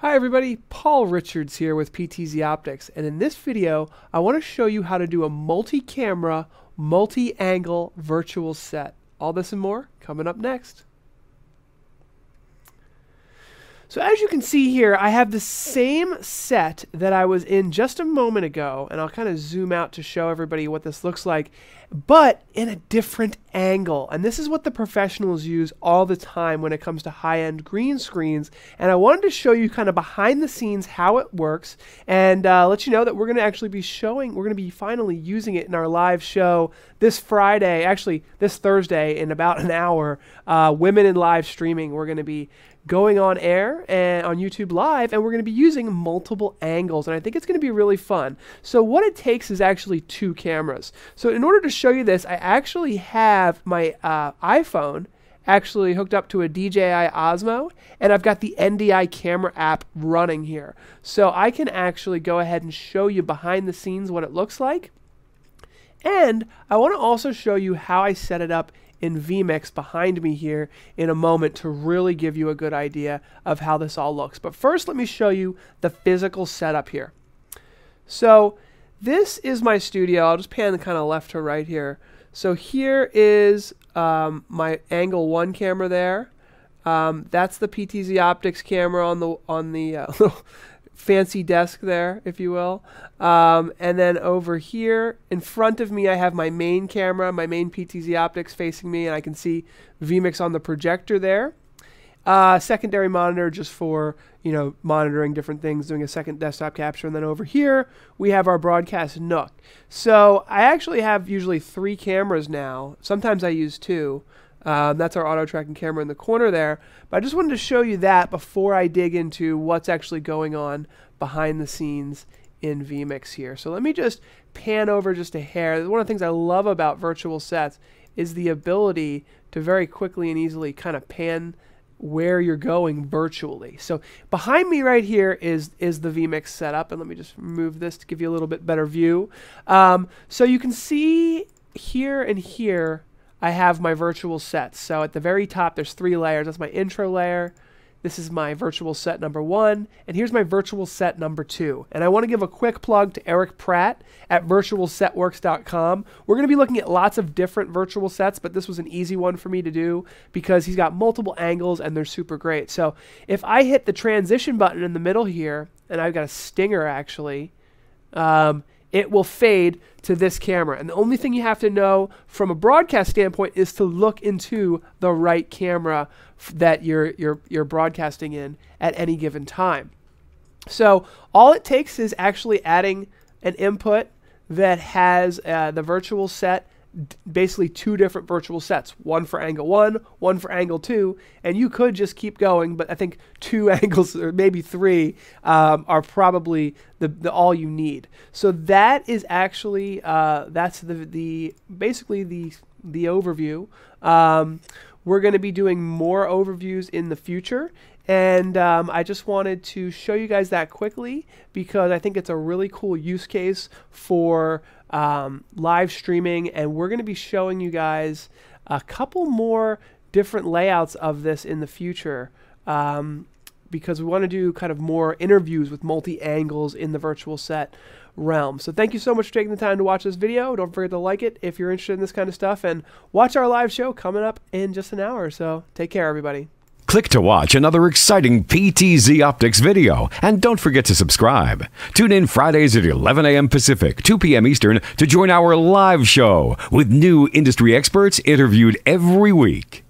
Hi everybody, Paul Richards here with PTZ Optics, and in this video I want to show you how to do a multi-camera, multi-angle virtual set. All this and more coming up next. So as you can see here, I have the same set that I was in just a moment ago, and I'll kind of zoom out to show everybody what this looks like, but in a different angle. And this is what the professionals use all the time when it comes to high-end green screens. And I wanted to show you kind of behind the scenes how it works, and let you know that we're going to actually be finally using it in our live show this Friday, actually this Thursday in about an hour, Women in Live Streaming. We're going to be going on air and on YouTube Live, and we're going to be using multiple angles, and I think it's going to be really fun. So what it takes is actually two cameras. So in order to show you this, I actually have my iPhone actually hooked up to a DJI Osmo, and I've got the NDI camera app running here. So I can actually go ahead and show you behind the scenes what it looks like. And I want to also show you how I set it up in vMix behind me here in a moment to really give you a good idea of how this all looks. But first, let me show you the physical setup here. So this is my studio. I'll just pan kind of left to right here. So here is my angle 1 camera there. That's the PTZ Optics camera on the little fancy desk there, if you will. And then over here in front of me I have my main camera, my main PTZ Optics facing me, and I can see vMix on the projector there. Secondary monitor just for, monitoring different things, doing a second desktop capture. And then over here we have our broadcast nook. So I actually have usually 3 cameras now. Sometimes I use 2. That's our auto tracking camera in the corner there. But I just wanted to show you that before I dig into what's actually going on behind the scenes in vMix here. So let me just pan over just a hair. One of the things I love about virtual sets is the ability to very quickly and easily kind of pan where you're going virtually. So behind me right here is the vMix setup, and let me just move this to give you a little bit better view. So you can see here and here I have my virtual sets. So at the very top there's 3 layers. That's my intro layer. This is my virtual set number 1, and here's my virtual set number 2. And I want to give a quick plug to Eric Pratt at virtualsetworks.com. We're going to be looking at lots of different virtual sets, but this was an easy one for me to do because he's got multiple angles and they're super great. So if I hit the transition button in the middle here, and I've got a stinger actually, it will fade to this camera. And the only thing you have to know from a broadcast standpoint is to look into the right camera that you're broadcasting in at any given time. So all it takes is actually adding an input that has the virtual set, basically 2 different virtual sets, one for angle 1, one for angle 2, and you could just keep going, but I think 2 angles or maybe 3 are probably the all you need. So that is actually that's basically the overview. We're going to be doing more overviews in the future, and I just wanted to show you guys that quickly because I think it's a really cool use case for live streaming, and we're going to be showing you guys a couple more different layouts of this in the future because we want to do kind of more interviews with multi-angles in the virtual set realm. So thank you so much for taking the time to watch this video. Don't forget to like it if you're interested in this kind of stuff, and watch our live show coming up in just an hour or so. Take care, everybody. Click to watch another exciting PTZ Optics video, and don't forget to subscribe. Tune in Fridays at 11 a.m. Pacific, 2 p.m. Eastern to join our live show with new industry experts interviewed every week.